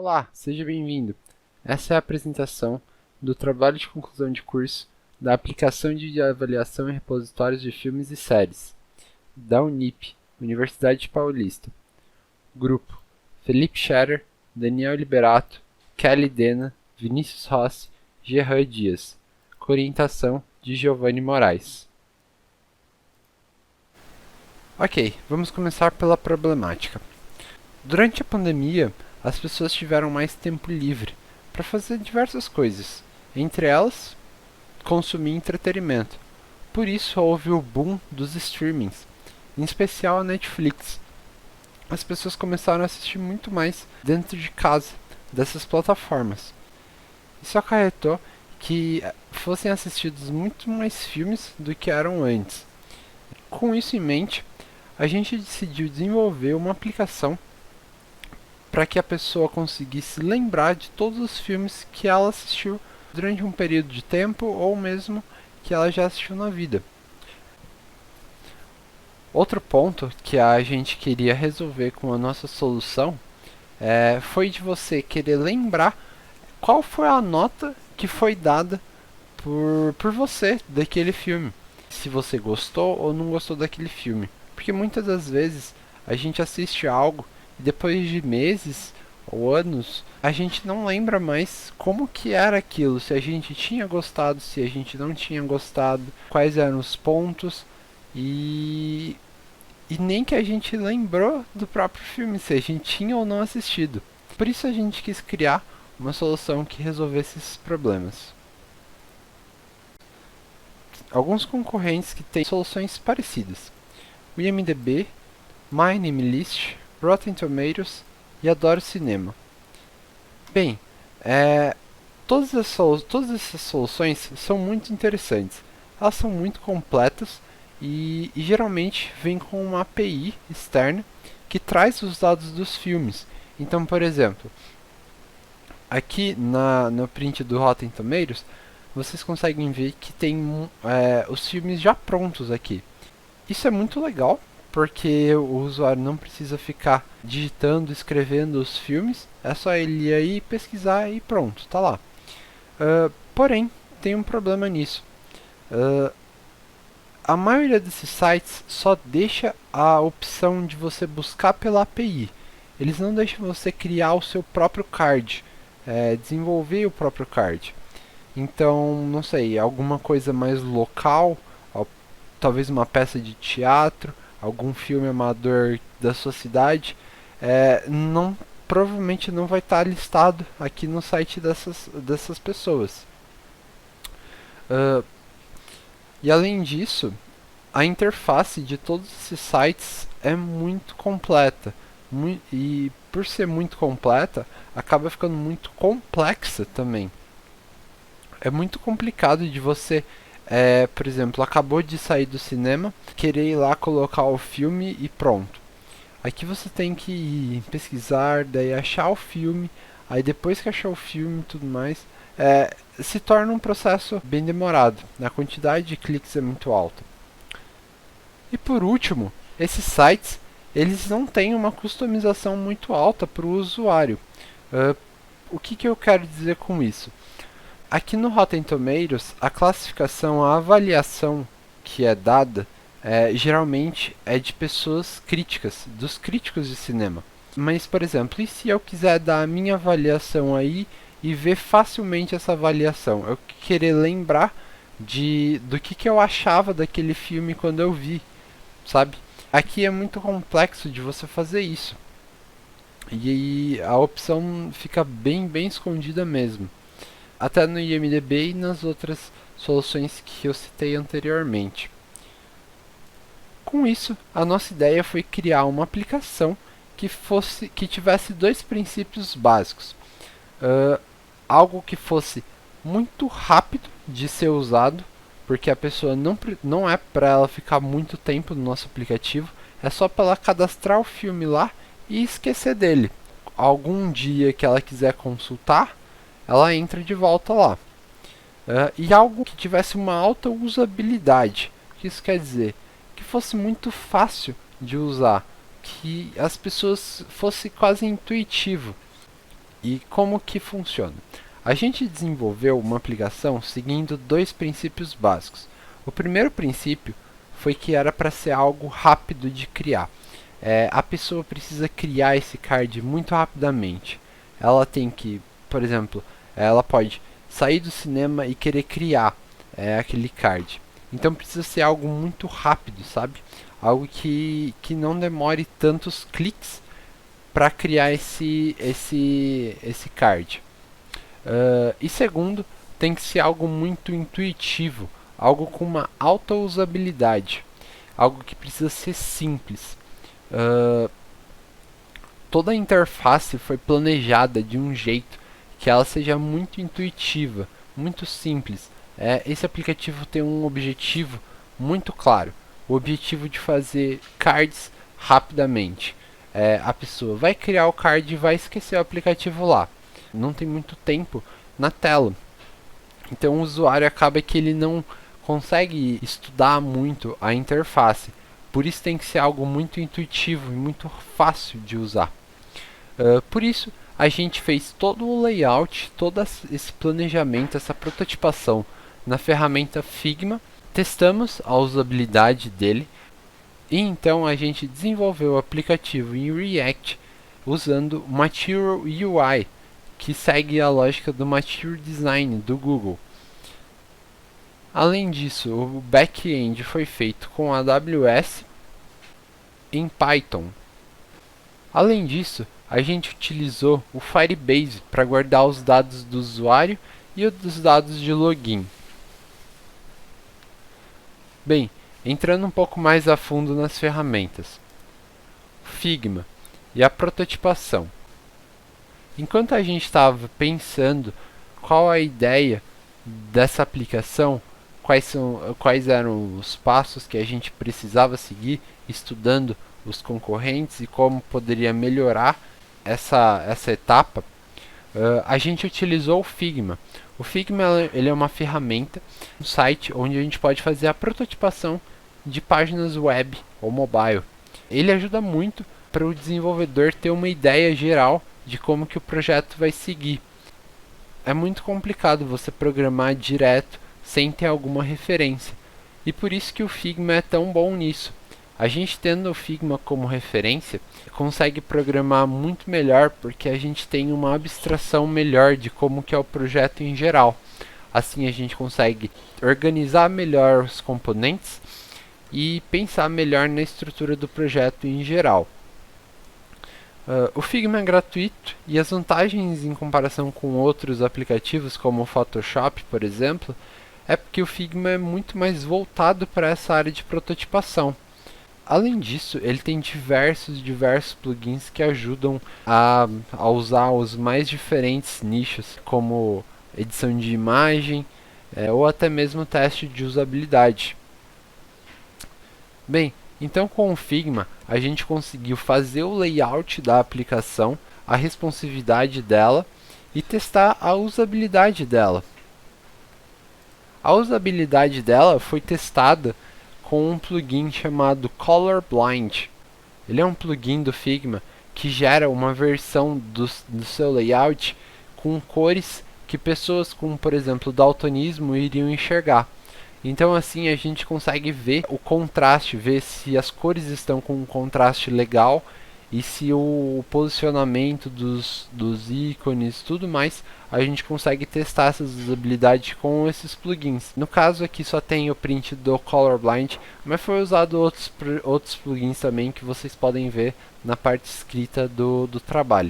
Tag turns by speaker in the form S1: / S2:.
S1: Olá, seja bem-vindo. Essa é a apresentação do trabalho de conclusão de curso da aplicação de avaliação em repositórios de filmes e séries, da Unip, Universidade Paulista. Grupo: Felipe Scherer, Daniel Liberato, Kelly Dena, Vinícius Rossi, Gerran Dias. Orientação de Giovanni Moraes. Ok, vamos começar pela problemática. Durante a pandemia, as pessoas tiveram mais tempo livre para fazer diversas coisas, entre elas, consumir entretenimento. Por isso houve o boom dos streamings, em especial a Netflix. As pessoas começaram a assistir muito mais dentro de casa, dessas plataformas. Isso acarretou que fossem assistidos muito mais filmes do que eram antes. Com isso em mente, a gente decidiu desenvolver uma aplicação para que a pessoa conseguisse lembrar de todos os filmes que ela assistiu durante um período de tempo ou mesmo que ela já assistiu na vida. Outro ponto que a gente queria resolver com a nossa solução foi de você querer lembrar qual foi a nota que foi dada por você daquele filme. Se você gostou ou não gostou daquele filme. Porque muitas das vezes a gente assiste algo e depois de meses ou anos a gente não lembra mais como que era aquilo, se a gente tinha gostado, se a gente não tinha gostado, quais eram os pontos e nem que a gente lembrou do próprio filme, se a gente tinha ou não assistido. Por isso a gente quis criar uma solução que resolvesse esses problemas. Alguns concorrentes que têm soluções parecidas: o IMDb, My Name List, Rotten Tomatoes e Adoro Cinema. Bem, todas essas soluções são muito interessantes. Elas são muito completas e geralmente vêm com uma API externa que traz os dados dos filmes. Então, por exemplo, aqui no print do Rotten Tomatoes, vocês conseguem ver que tem os filmes já prontos aqui. Isso é muito legal, porque o usuário não precisa ficar digitando, escrevendo os filmes, é só ele ir aí pesquisar e pronto, tá lá. Porém, tem um problema nisso. A maioria desses sites só deixa a opção de você buscar pela API. Eles não deixam você criar o seu próprio card, desenvolver o próprio card. Então, não sei, alguma coisa mais local, talvez uma peça de teatro, algum filme amador da sua cidade, provavelmente não vai estar listado aqui no site dessas pessoas. E além disso, a interface de todos esses sites é muito completa. E por ser muito completa, acaba ficando muito complexa também. É muito complicado de você, por exemplo, acabou de sair do cinema, querer ir lá colocar o filme e pronto. Aqui você tem que ir pesquisar, daí achar o filme, aí depois que achar o filme e tudo mais, se torna um processo bem demorado. A quantidade de cliques é muito alta. E por último, esses sites eles não têm uma customização muito alta para o usuário. O que eu quero dizer com isso? Aqui no Rotten Tomatoes, a classificação, a avaliação que é dada, geralmente é de pessoas críticas, dos críticos de cinema. Mas, por exemplo, e se eu quiser dar a minha avaliação aí e ver facilmente essa avaliação? Eu querer lembrar do que eu achava daquele filme quando eu vi, sabe? Aqui é muito complexo de você fazer isso. E a opção fica bem escondida mesmo. Até no IMDb e nas outras soluções que eu citei anteriormente. Com isso, a nossa ideia foi criar uma aplicação que tivesse dois princípios básicos. Algo que fosse muito rápido de ser usado, porque a pessoa não é para ela ficar muito tempo no nosso aplicativo, é só para ela cadastrar o filme lá e esquecer dele. Algum dia que ela quiser consultar, ela entra de volta lá. E algo que tivesse uma alta usabilidade. O que isso quer dizer? Que fosse muito fácil de usar, que as pessoas fosse quase intuitivo. E como que funciona? A gente desenvolveu uma aplicação seguindo dois princípios básicos. O primeiro princípio foi que era para ser algo rápido de criar. A pessoa precisa criar esse card muito rapidamente. Ela tem que, por exemplo, ela pode sair do cinema e querer criar aquele card. Então precisa ser algo muito rápido, sabe? Algo que não demore tantos cliques para criar esse card. E segundo, tem que ser algo muito intuitivo, algo com uma alta usabilidade, algo que precisa ser simples. Toda a interface foi planejada de um jeito que ela seja muito intuitiva, muito simples. Esse aplicativo tem um objetivo muito claro, o objetivo de fazer cards rapidamente. A pessoa vai criar o card e vai esquecer o aplicativo lá. Não tem muito tempo na tela. Então o usuário acaba que ele não consegue estudar muito a interface. Por isso tem que ser algo muito intuitivo e muito fácil de usar. Por isso a gente fez todo o layout, todo esse planejamento, essa prototipação na ferramenta Figma. Testamos a usabilidade dele e então a gente desenvolveu o aplicativo em React usando Material UI, que segue a lógica do Material Design do Google. Além disso, o back-end foi feito com AWS em Python. Além disso, a gente utilizou o Firebase para guardar os dados do usuário e os dados de login. Bem, entrando um pouco mais a fundo nas ferramentas. Figma e a prototipação. Enquanto a gente estava pensando qual a ideia dessa aplicação, quais eram os passos que a gente precisava seguir, estudando os concorrentes e como poderia melhorar essa etapa, a gente utilizou o Figma. O Figma ele é uma ferramenta, um site onde a gente pode fazer a prototipação de páginas web ou mobile. Ele ajuda muito para o desenvolvedor ter uma ideia geral de como que o projeto vai seguir. É muito complicado você programar direto sem ter alguma referência. E por isso que o Figma é tão bom nisso. A gente tendo o Figma como referência, consegue programar muito melhor porque a gente tem uma abstração melhor de como que é o projeto em geral. Assim a gente consegue organizar melhor os componentes e pensar melhor na estrutura do projeto em geral. O Figma é gratuito e as vantagens em comparação com outros aplicativos como o Photoshop, por exemplo, é porque o Figma é muito mais voltado para essa área de prototipação. Além disso, ele tem diversos plugins que ajudam a usar os mais diferentes nichos, como edição de imagem ou até mesmo teste de usabilidade. Bem, então com o Figma a gente conseguiu fazer o layout da aplicação, a responsividade dela e testar a usabilidade dela. A usabilidade dela foi testada com um plugin chamado Colorblind. Ele é um plugin do Figma que gera uma versão do seu layout com cores que pessoas com, por exemplo, daltonismo iriam enxergar. Então assim a gente consegue ver o contraste, ver se as cores estão com um contraste legal e se o posicionamento dos ícones, tudo mais, a gente consegue testar essas usabilidades com esses plugins. No caso aqui só tem o print do Colorblind, mas foi usado outros plugins também que vocês podem ver na parte escrita do trabalho.